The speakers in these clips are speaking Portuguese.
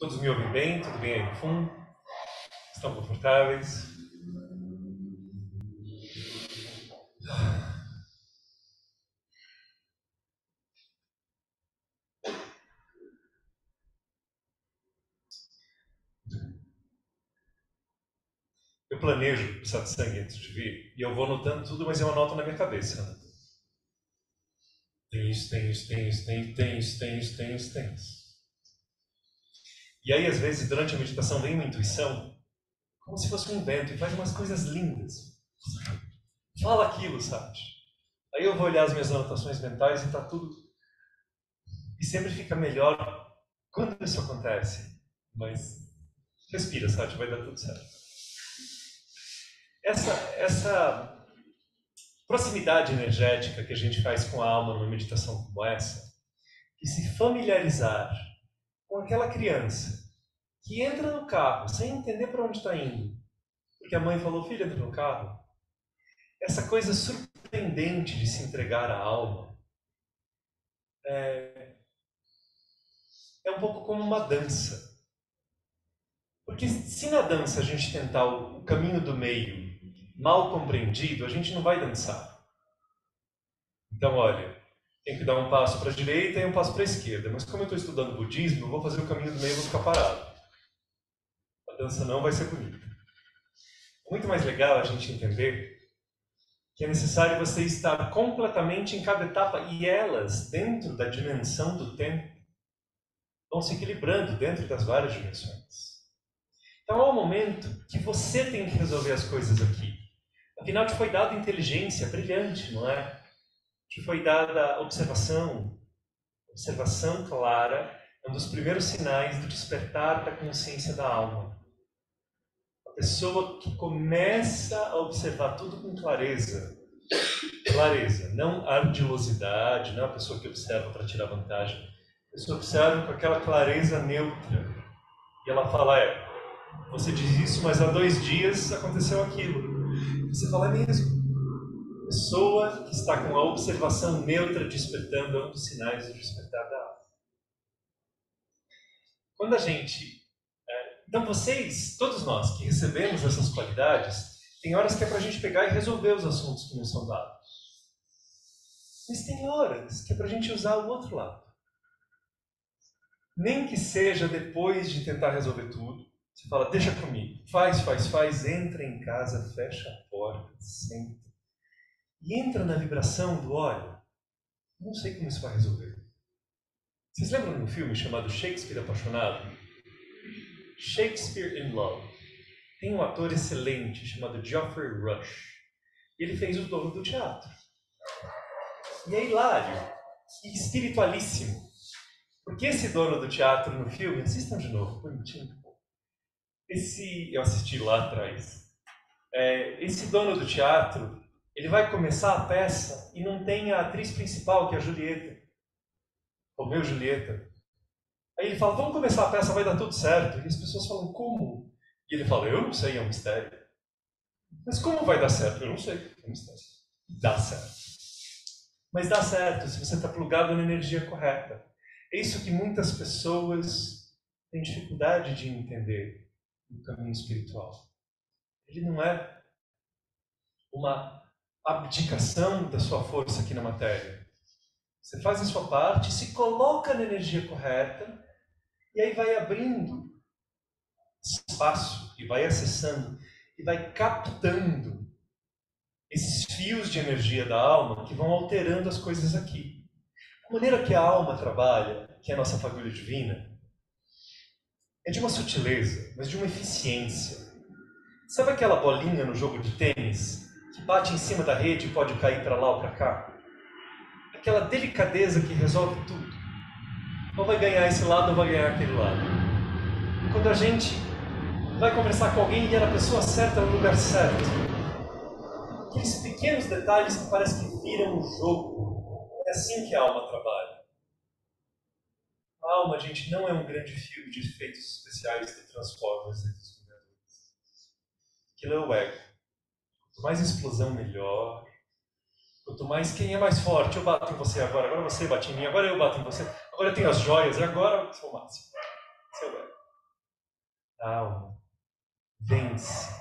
Todos me ouvem bem? Tudo bem aí no fundo? Estão confortáveis? Eu planejo precisar de sangue antes de vir e eu vou anotando tudo, mas eu anoto na minha cabeça. Tem isso, tem isso, tem isso, tem isso, tem isso, tem isso, tem isso. E aí, às vezes, durante a meditação, vem uma intuição, como se fosse um vento, e faz umas coisas lindas. Fala aquilo, sabe? Aí eu vou olhar as minhas anotações mentais e está tudo... E sempre fica melhor quando isso acontece. Mas respira, sabe? Vai dar tudo certo. Essa proximidade energética que a gente faz com a alma numa meditação como essa, e se familiarizar com aquela criança que entra no carro sem entender para onde está indo, porque a mãe falou, filho, entra no carro. Essa coisa surpreendente de se entregar à alma é um pouco como uma dança. Porque se na dança a gente tentar o caminho do meio mal compreendido, a gente não vai dançar. Então, olha, tem que dar um passo para a direita e um passo para a esquerda. Mas como eu estou estudando budismo, eu vou fazer o caminho do meio e vou ficar parado. A dança não vai ser bonita. É muito mais legal a gente entender que é necessário você estar completamente em cada etapa e elas, dentro da dimensão do tempo, vão se equilibrando dentro das várias dimensões. Então, há um momento que você tem que resolver as coisas aqui. Afinal, te foi dada inteligência brilhante, não é? Te foi dada observação. Observação clara é um dos primeiros sinais do despertar da consciência da alma. A pessoa que começa a observar tudo com clareza. Clareza, não ardilosidade, não é a pessoa que observa para tirar vantagem. A pessoa observa com aquela clareza neutra. E ela fala, você diz isso, mas há 2 dias aconteceu aquilo. Você fala, é mesmo. Pessoa que está com a observação neutra despertando é um dos sinais do despertar da alma. Quando a gente... Então vocês, todos nós que recebemos essas qualidades, tem horas que é para a gente pegar e resolver os assuntos que nos são dados. Mas tem horas que é para a gente usar o outro lado. Nem que seja depois de tentar resolver tudo, você fala, deixa comigo, faz, entra em casa, fecha a porta, senta. E entra na vibração do, olha, não sei como isso vai resolver. Vocês lembram de um filme chamado Shakespeare Apaixonado? Shakespeare in Love. Tem um ator excelente chamado Geoffrey Rush. Ele fez O Dono do Teatro. E é hilário e espiritualíssimo. Porque esse dono do teatro no filme, assistam de novo, bonitinho. Eu assisti lá atrás. Esse dono do teatro, ele vai começar a peça e não tem a atriz principal, que é a Julieta. Romeu e Julieta. Aí ele fala, vamos começar a peça, vai dar tudo certo. E as pessoas falam, como? E ele fala, eu não sei, é um mistério. Mas como vai dar certo? Eu não sei, é um mistério. Dá certo. Mas dá certo se você está plugado na energia correta. É isso que muitas pessoas têm dificuldade de entender no caminho espiritual. Ele não é uma abdicação da sua força aqui na matéria. Você faz a sua parte, se coloca na energia correta, e aí vai abrindo espaço, e vai acessando, e vai captando esses fios de energia da alma que vão alterando as coisas aqui. A maneira que a alma trabalha, que é a nossa fagulha divina, é de uma sutileza, mas de uma eficiência. Sabe aquela bolinha no jogo de tênis que bate em cima da rede e pode cair para lá ou para cá? Aquela delicadeza que resolve tudo. Ou vai ganhar esse lado ou vai ganhar aquele lado. Quando a gente vai conversar com alguém e é a pessoa certa no lugar certo, aqueles pequenos detalhes que parece que viram o jogo, é assim que a alma trabalha. A alma, gente, não é um grande filme de efeitos especiais que transforma os desenvolvedores. Aquilo é o ego. Quanto mais explosão, melhor. Quanto mais, quem é mais forte? Eu bato em você agora você bate em mim, agora eu bato em você, agora eu tenho as joias, e agora eu sou o máximo. Esse é o ego. a alma vence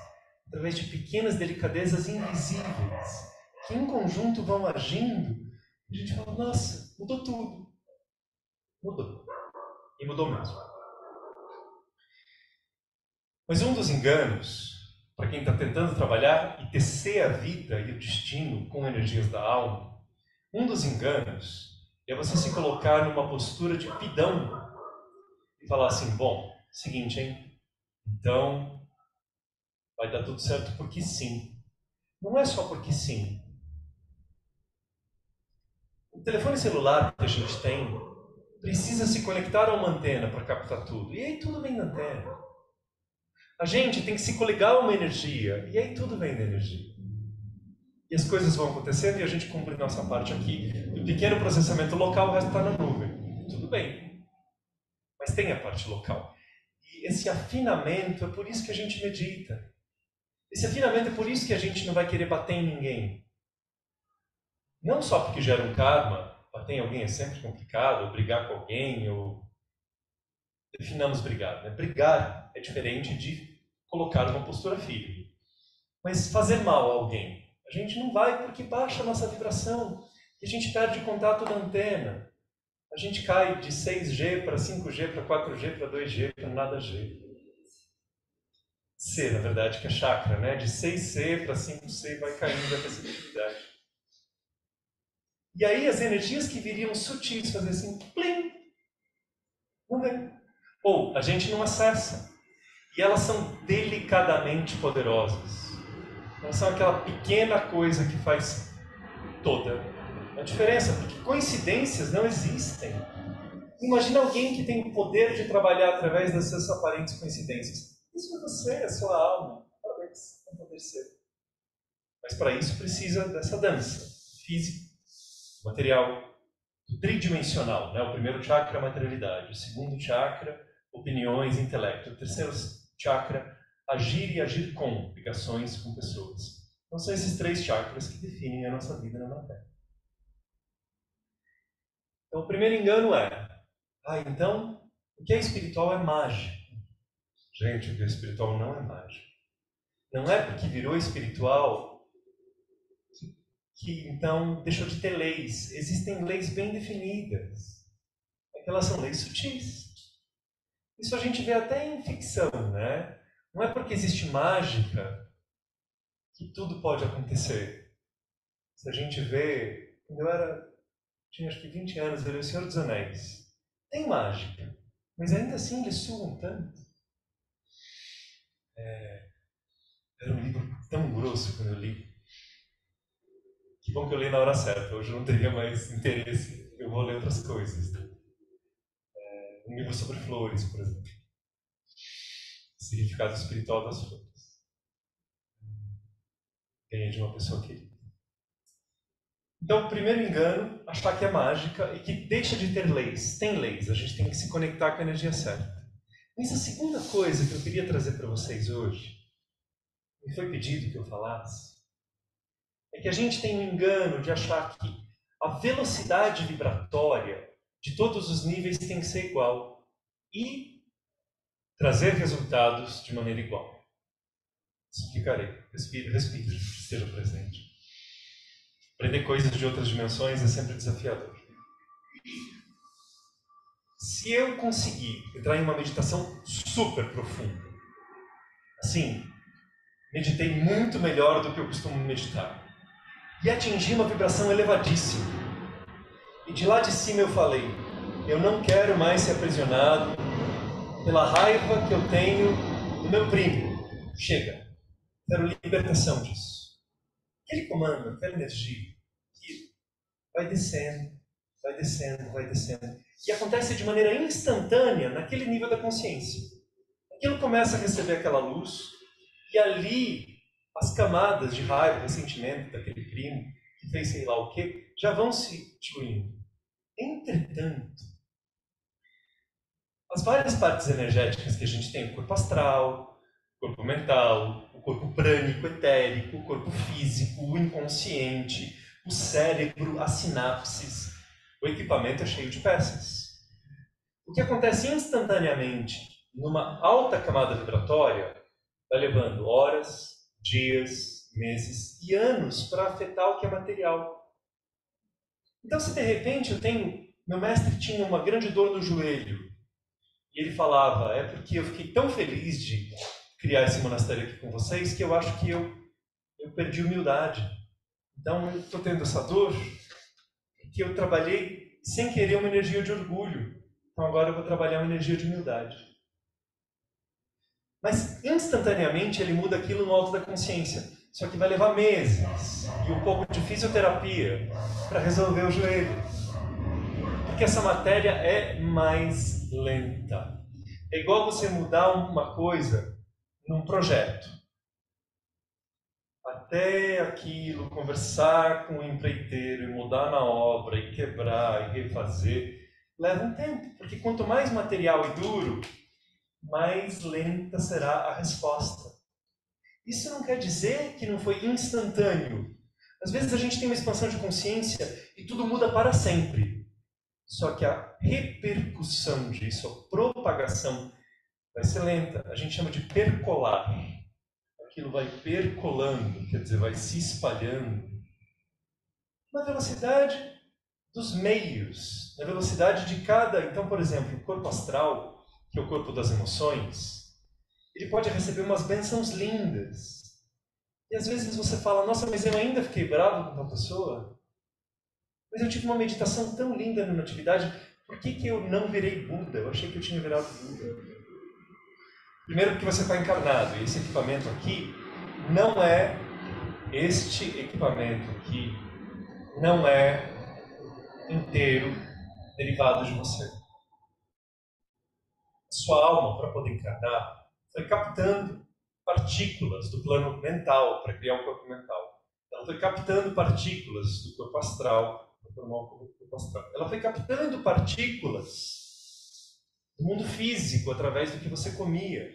através de pequenas delicadezas invisíveis, que em conjunto vão agindo, e a gente fala, nossa, mudou tudo. Mudou. E mudou mesmo. Mas um dos enganos, para quem está tentando trabalhar e tecer a vida e o destino com energias da alma, um dos enganos é você se colocar numa postura de pidão e falar assim, bom, seguinte, hein? Então, vai dar tudo certo porque sim. Não é só porque sim. O telefone celular que a gente tem precisa se conectar a uma antena para captar tudo. E aí tudo vem da antena. A gente tem que se coligar a uma energia. E aí tudo vem da energia. E as coisas vão acontecendo e a gente cumpre nossa parte aqui. Do pequeno processamento local, o resto está na nuvem. Tudo bem. Mas tem a parte local. E esse afinamento é por isso que a gente medita. Esse afinamento é por isso que a gente não vai querer bater em ninguém. Não só porque gera um karma, bater em alguém é sempre complicado, ou brigar com alguém, ou... Definamos brigar, né? Brigar é diferente de colocar uma postura firme. Mas fazer mal a alguém, a gente não vai porque baixa a nossa vibração, e a gente perde contato da antena. A gente cai de 6G para 5G, para 4G, para 2G, para nada G. C, na verdade, que é chakra, né? De 6C para 5C vai caindo a receptividade. E aí as energias que viriam sutis fazer assim, plim, não vem. Ou a gente não acessa. E elas são delicadamente poderosas. Elas são aquela pequena coisa que faz toda a diferença, porque coincidências não existem. Imagina alguém que tem o poder de trabalhar através dessas aparentes coincidências. Isso é você, é a sua alma. Parabéns, não poder ser. Mas para isso precisa dessa dança física, material, tridimensional, né? O primeiro chakra é a materialidade, o segundo chakra, opiniões, intelecto, o terceiro chakra, agir e agir com, ligações com pessoas. Então são esses 3 chakras que definem a nossa vida na matéria. Então o primeiro engano é, então o que é espiritual é mágico. Gente, o que é espiritual não é mágico. Não é porque virou espiritual que então deixou de ter leis. Existem leis bem definidas. É que elas são leis sutis. Isso a gente vê até em ficção, né? Não é porque existe mágica que tudo pode acontecer. Se a gente vê, quando tinha acho que 20 anos, eu li O Senhor dos Anéis. Tem mágica, mas ainda assim eles suam tanto. Era um livro tão grosso quando eu li. Que bom que eu li na hora certa, hoje eu não teria mais interesse, eu vou ler outras coisas. Um livro sobre flores, por exemplo. O significado espiritual das flores. Ganhei de uma pessoa querida. Então, o primeiro engano, achar que é mágica e que deixa de ter leis. Tem leis, a gente tem que se conectar com a energia certa. Mas a segunda coisa que eu queria trazer para vocês hoje, me foi pedido que eu falasse, é que a gente tem o engano de achar que a velocidade vibratória de todos os níveis tem que ser igual e trazer resultados de maneira igual. Explicarei. Respire, respire, esteja presente. Aprender coisas de outras dimensões é sempre desafiador. Se eu conseguir entrar em uma meditação super profunda, assim, meditei muito melhor do que eu costumo meditar, e atingir uma vibração elevadíssima, e de lá de cima eu falei, eu não quero mais ser aprisionado pela raiva que eu tenho do meu primo. Chega, quero libertação disso. Aquele comando, aquela energia, que vai descendo, vai descendo, vai descendo. E acontece de maneira instantânea naquele nível da consciência. Aquilo começa a receber aquela luz, e ali as camadas de raiva, ressentimento daquele primo, que fez sei lá o quê, já vão se diluindo. Entretanto, as várias partes energéticas que a gente tem, o corpo astral, o corpo mental, o corpo prânico, etérico, o corpo físico, o inconsciente, o cérebro, as sinapses, o equipamento é cheio de peças. O que acontece instantaneamente numa alta camada vibratória, vai levando horas, dias, meses e anos para afetar o que é material. Então, se de repente meu mestre tinha uma grande dor no joelho, e ele falava, é porque eu fiquei tão feliz de criar esse monastério aqui com vocês, que eu acho que eu perdi humildade. Então, eu estou tendo essa dor, porque eu trabalhei sem querer uma energia de orgulho. Então, agora eu vou trabalhar uma energia de humildade. Mas, instantaneamente, ele muda aquilo no alto da consciência. Só que vai levar meses e um pouco de fisioterapia para resolver o joelho. Porque essa matéria é mais lenta. É igual você mudar uma coisa num projeto. Até aquilo, conversar com o empreiteiro e mudar na obra e quebrar e refazer, leva um tempo. Porque quanto mais material e duro, mais lenta será a resposta. Isso não quer dizer que não foi instantâneo. Às vezes a gente tem uma expansão de consciência e tudo muda para sempre. Só que a repercussão disso, a propagação, vai ser lenta. A gente chama de percolar. Aquilo vai percolando, quer dizer, vai se espalhando na velocidade dos meios, na velocidade de cada... Então, por exemplo, o corpo astral, que é o corpo das emoções, ele pode receber umas bênçãos lindas. E às vezes você fala, nossa, mas eu ainda fiquei bravo com uma pessoa? Mas eu tive uma meditação tão linda na atividade, por que eu não virei Buda? Eu achei que eu tinha virado Buda. Primeiro porque você está encarnado, e esse equipamento aqui não é inteiro derivado de você. Sua alma, para poder encarnar, foi captando partículas do plano mental para criar um corpo mental. Ela foi captando partículas do corpo astral para formar um corpo astral. Ela foi captando partículas do mundo físico através do que você comia.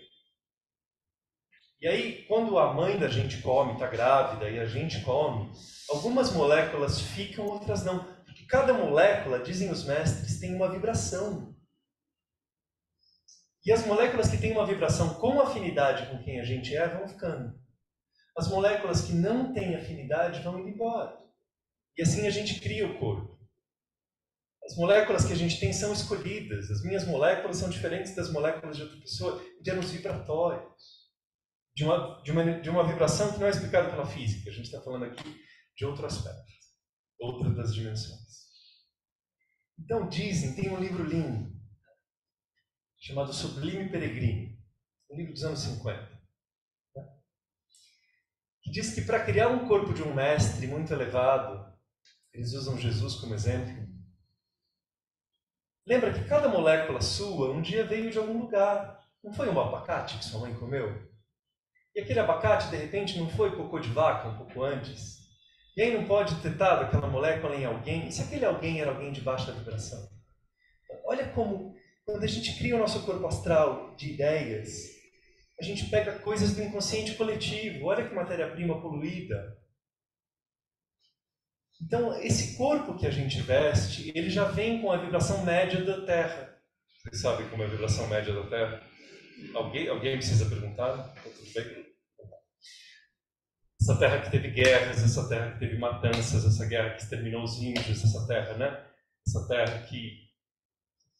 E aí, quando a mãe da gente come, está grávida, e a gente come, algumas moléculas ficam, outras não. Porque cada molécula, dizem os mestres, tem uma vibração. E as moléculas que têm uma vibração com afinidade com quem a gente é, vão ficando. As moléculas que não têm afinidade vão indo embora. E assim a gente cria o corpo. As moléculas que a gente tem são escolhidas. As minhas moléculas são diferentes das moléculas de outra pessoa em termos vibratórios. De uma vibração que não é explicada pela física. A gente está falando aqui de outro aspecto. Outra das dimensões. Então dizem, tem um livro lindo, chamado Sublime Peregrino, um livro dos anos 50, que diz que para criar um corpo de um mestre muito elevado, eles usam Jesus como exemplo. Lembra que cada molécula sua um dia veio de algum lugar. Não foi um abacate que sua mãe comeu? E aquele abacate, de repente, não foi cocô de vaca um pouco antes? E aí não pode ter dado aquela molécula em alguém? E se aquele alguém era alguém de baixa vibração? Olha como, quando a gente cria o nosso corpo astral de ideias, a gente pega coisas do inconsciente coletivo. Olha que matéria-prima poluída. Então, esse corpo que a gente veste, ele já vem com a vibração média da Terra. Vocês sabem como é a vibração média da Terra? Alguém precisa perguntar? Tudo bem? Essa terra que teve guerras, essa terra que teve matanças, essa guerra que exterminou os índios, essa terra, né? Essa terra que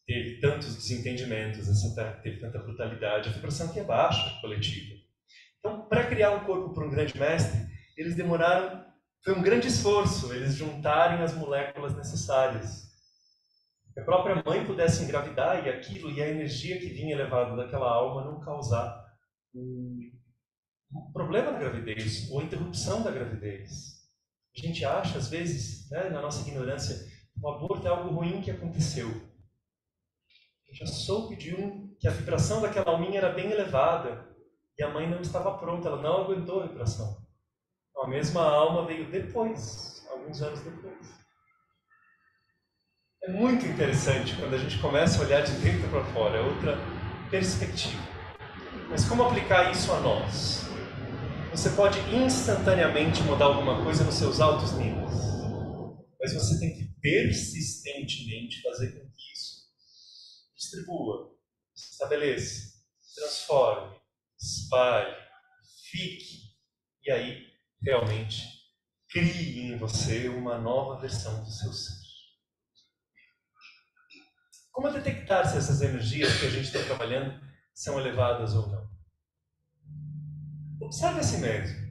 teve tantos desentendimentos, essa terra que teve tanta brutalidade, a vibração que é baixa, coletiva. Então, para criar um corpo para um grande mestre, eles demoraram, foi um grande esforço, eles juntarem as moléculas necessárias. Que a própria mãe pudesse engravidar e aquilo, e a energia que vinha elevada daquela alma não causar um problema na gravidez, ou interrupção da gravidez. A gente acha, às vezes, né, na nossa ignorância, que o aborto é algo ruim que aconteceu. Eu já soube de que a vibração daquela alminha era bem elevada e a mãe não estava pronta, ela não aguentou a vibração. Então, a mesma alma veio depois, alguns anos depois. É muito interessante quando a gente começa a olhar de dentro para fora, é outra perspectiva. Mas como aplicar isso a nós? Você pode instantaneamente mudar alguma coisa nos seus altos níveis, mas você tem que persistentemente fazer com que isso distribua, estabeleça, transforme, espalhe, fique, e aí realmente crie em você uma nova versão do seu ser. Como detectar se essas energias que a gente está trabalhando são elevadas ou não? Observe a si mesmo.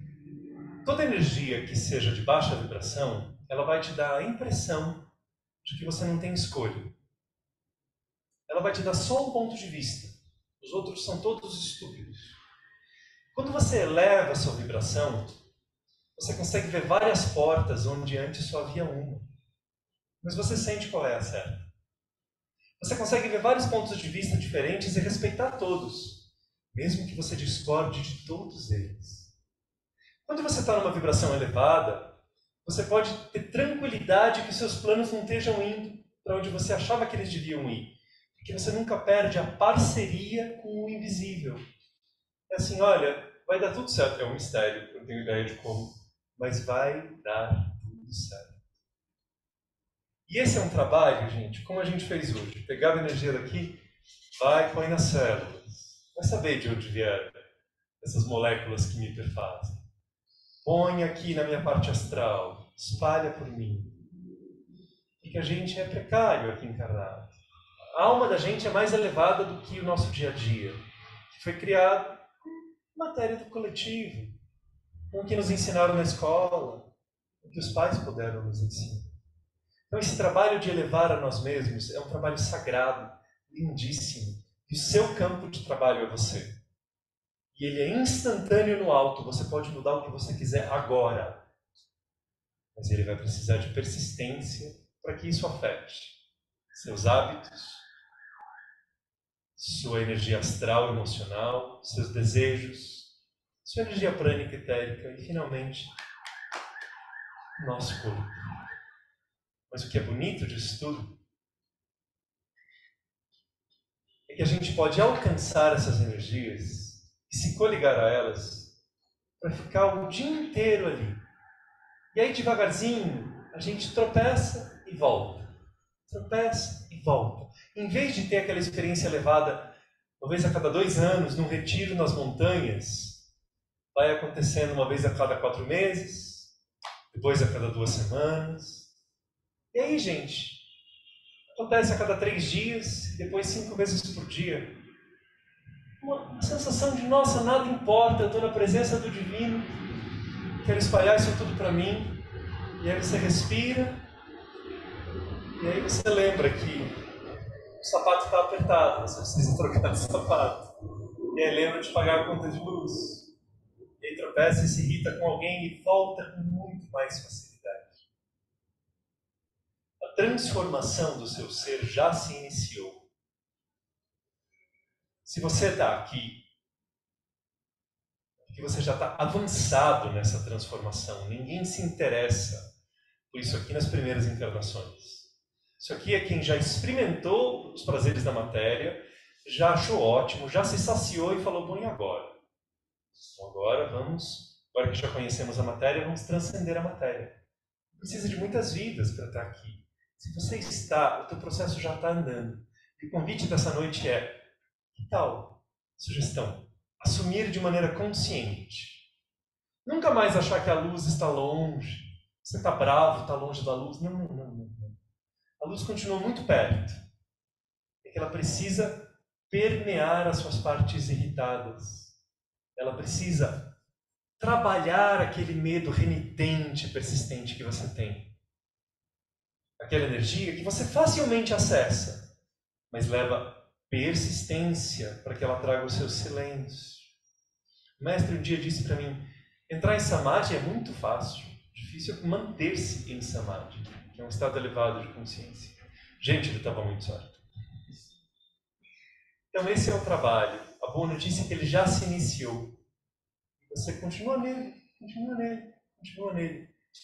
Toda energia que seja de baixa vibração, ela vai te dar a impressão de que você não tem escolha. Ela vai te dar só um ponto de vista. Os outros são todos estúpidos. Quando você eleva a sua vibração, você consegue ver várias portas onde antes só havia uma. Mas você sente qual é a certa. Você consegue ver vários pontos de vista diferentes e respeitar todos, mesmo que você discorde de todos eles. Quando você está numa vibração elevada, você pode ter tranquilidade que seus planos não estejam indo para onde você achava que eles deviam ir. Porque você nunca perde a parceria com o invisível. É assim, olha, vai dar tudo certo. É um mistério, eu não tenho ideia de como, mas vai dar tudo certo. E esse é um trabalho, gente, como a gente fez hoje. Pegava a energia daqui, vai, põe nas células. Vai saber de onde vieram essas moléculas que me perfazem. Põe aqui na minha parte astral, espalha por mim. E que a gente é precário aqui encarnado. A alma da gente é mais elevada do que o nosso dia a dia, que foi criado com matéria do coletivo, com o que nos ensinaram na escola, o que os pais puderam nos ensinar. Então esse trabalho de elevar a nós mesmos é um trabalho sagrado, lindíssimo. E o seu campo de trabalho é você. E ele é instantâneo no alto, você pode mudar o que você quiser agora. Mas ele vai precisar de persistência para que isso afete seus hábitos, sua energia astral, emocional, seus desejos, sua energia prânica, etérica e, finalmente, o nosso corpo. Mas o que é bonito disso tudo é que a gente pode alcançar essas energias e se coligar a elas para ficar o dia inteiro ali. E aí, devagarzinho, a gente tropeça e volta. Tropeça e volta. Em vez de ter aquela experiência elevada, talvez a cada 2 anos, num retiro nas montanhas, vai acontecendo uma vez a cada 4 meses, depois a cada 2 semanas. E aí, gente, acontece a cada 3 dias, depois 5 vezes por dia. Uma sensação de, nossa, nada importa, eu estou na presença do Divino, quero espalhar isso tudo para mim. E aí você respira, e aí você lembra que o sapato está apertado, você precisa trocar de sapato. E aí lembra de pagar a conta de luz. E aí tropeça e se irrita com alguém e volta com muito mais facilidade. A transformação do seu ser já se iniciou. Se você está aqui, porque você já está avançado nessa transformação, ninguém se interessa por isso aqui nas primeiras encarnações. Isso aqui é quem já experimentou os prazeres da matéria, já achou ótimo, já se saciou e falou, bom, e agora? Então agora que já conhecemos a matéria, vamos transcender a matéria. Precisa de muitas vidas para estar aqui. Se você está, o teu processo já está andando. E o convite dessa noite é, que tal? Sugestão. Assumir de maneira consciente. Nunca mais achar que a luz está longe. Você está bravo, está longe da luz. Não. A luz continua muito perto. É que ela precisa permear as suas partes irritadas. Ela precisa trabalhar aquele medo renitente, persistente que você tem. Aquela energia que você facilmente acessa, mas leva persistência para que ela traga o seu silêncio. O mestre um dia disse para mim, entrar em Samadhi é muito fácil, difícil é manter-se em Samadhi, que é um estado elevado de consciência. Gente, ele estava muito certo. Então esse é o trabalho. A boa notícia é que ele já se iniciou. Você continua nele,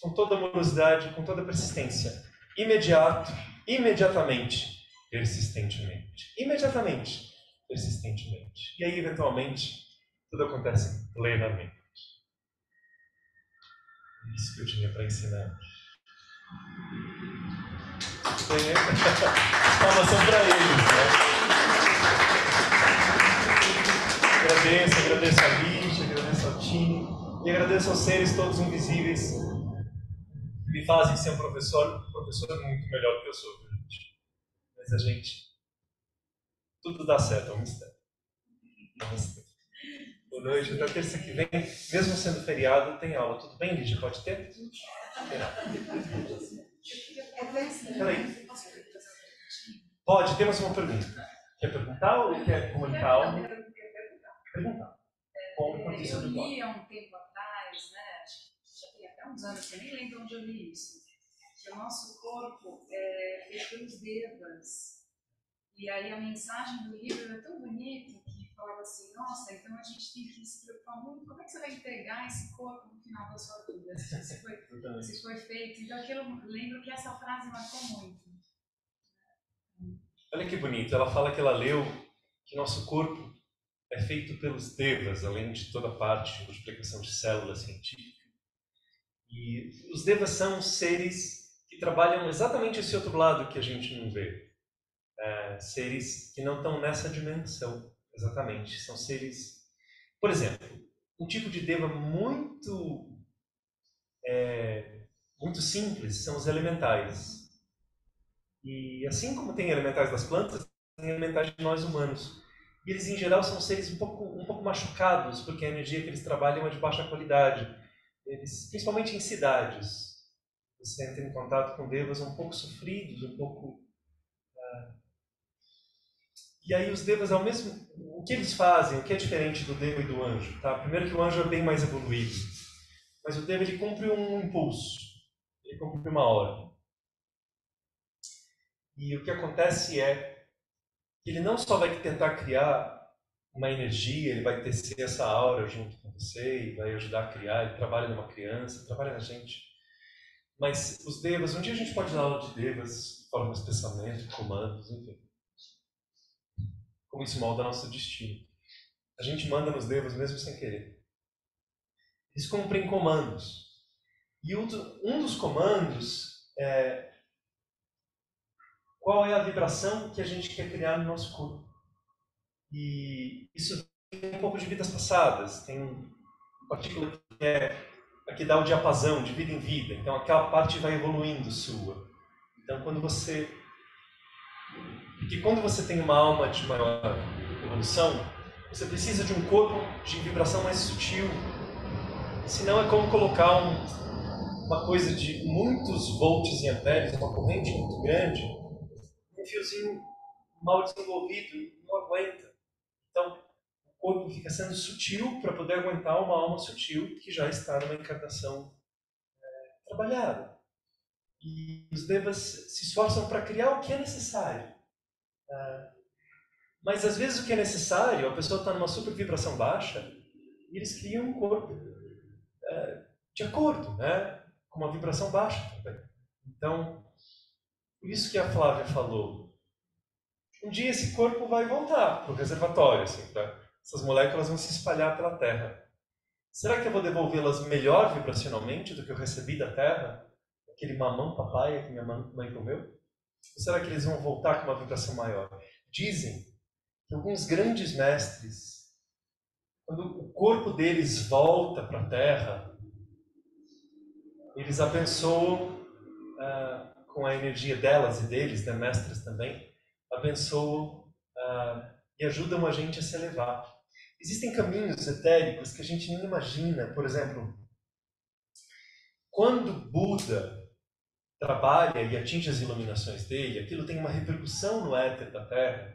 com toda amorosidade, com toda persistência. Imediatamente, persistentemente. Persistentemente. E aí, eventualmente, tudo acontece plenamente. Isso que eu tinha para ensinar. As palmas são para eles, né? agradeço a Lígia, agradeço ao Tini e agradeço aos seres todos invisíveis que me fazem ser um professor muito melhor do que eu sou, gente. Mas a gente, tudo dá certo, é um mistério. Boa noite, até terça que vem, mesmo sendo feriado, tem aula. Tudo bem, Lígia? Pode ter? Peraí. Pode, temos uma pergunta. Quer perguntar ou quer comunicar algo? Perguntar. Eu li há um tempo atrás, né, já tem até uns anos, eu nem lembro onde eu li isso, que o nosso corpo é feito pelos devas. E aí a mensagem do livro era tão bonita que falava assim, nossa, então a gente tem que se preocupar muito, como é que você vai entregar esse corpo no final da sua vida, se foi feito. Então aquilo, lembro que essa frase marcou muito. Olha que bonito, ela fala que ela leu que nosso corpo é feito pelos devas, além de toda a parte de multiplicação de células científica. E os devas são seres que trabalham exatamente esse outro lado que a gente não vê. Seres que não estão nessa dimensão, exatamente. São seres... Por exemplo, um tipo de deva muito simples são os elementais. E assim como tem elementais das plantas, tem elementais de nós humanos. E eles, em geral, são seres um pouco machucados, porque a energia que eles trabalham é de baixa qualidade. Eles, principalmente em cidades, você entra em contato com devas um pouco sofridos, um pouco... E aí os devas, o que eles fazem, o que é diferente do deva e do anjo? Tá? Primeiro que o anjo é bem mais evoluído, mas o deva ele cumpre um impulso, ele cumpre uma ordem. E o que acontece é que ele não só vai tentar criar uma energia, ele vai tecer essa aura junto com você e vai ajudar a criar, ele trabalha numa criança, trabalha na gente. Mas os devas, um dia a gente pode dar aula de devas, formas de pensamento, comandos, enfim. Como isso molda nosso destino. A gente manda nos devas mesmo sem querer. Eles cumprem comandos. E um dos comandos é qual é a vibração que a gente quer criar no nosso corpo. E isso tem um pouco de vidas passadas. Tem uma partícula que que dá o diapasão de vida em vida. Então aquela parte vai evoluindo sua. Então quando você tem uma alma de maior evolução, você precisa de um corpo de vibração mais sutil. Senão é como colocar uma coisa de muitos volts em amperes, uma corrente muito grande, um fiozinho mal desenvolvido, não aguenta. Então, o corpo fica sendo sutil para poder aguentar uma alma sutil que já está numa encarnação trabalhada. E os devas se esforçam para criar o que é necessário. Mas às vezes o que é necessário, a pessoa está numa super vibração baixa e eles criam um corpo de acordo, né? Com uma vibração baixa também. Então, por isso que a Flávia falou, um dia esse corpo vai voltar para o reservatório, assim, essas moléculas vão se espalhar pela Terra. Será que eu vou devolvê-las melhor vibracionalmente do que eu recebi da Terra? Aquele mamão papaya que minha mãe comeu? Ou será que eles vão voltar com uma vibração maior? Dizem que alguns grandes mestres, quando o corpo deles volta para a Terra, eles abençoam com a energia delas e deles, né, mestres também, abençoam e ajudam a gente a se elevar. Existem caminhos etéricos que a gente nem imagina. Por exemplo, quando Buda trabalha e atinge as iluminações dele, aquilo tem uma repercussão no éter da Terra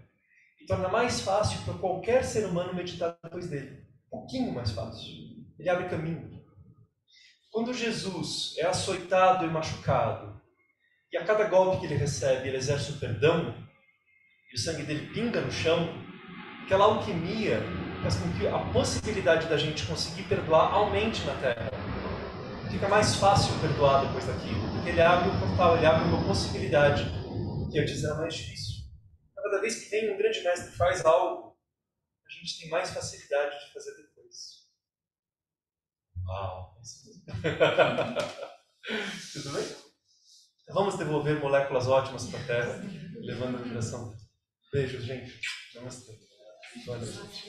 e torna mais fácil para qualquer ser humano meditar depois dele. Um pouquinho mais fácil. Ele abre caminho. Quando Jesus é açoitado e machucado, e a cada golpe que ele recebe, ele exerce o perdão, e o sangue dele pinga no chão, aquela alquimia faz com que a possibilidade da gente conseguir perdoar aumente na Terra. Fica mais fácil perdoar depois daquilo, porque ele abre um portal, ele abre uma possibilidade que antes era mais difícil. Cada vez que vem um grande mestre faz algo, a gente tem mais facilidade de fazer depois. Uau! Tudo bem? Vamos devolver moléculas ótimas para a Terra, levando a vibração. Beijo, gente. Namastê. Boa noite.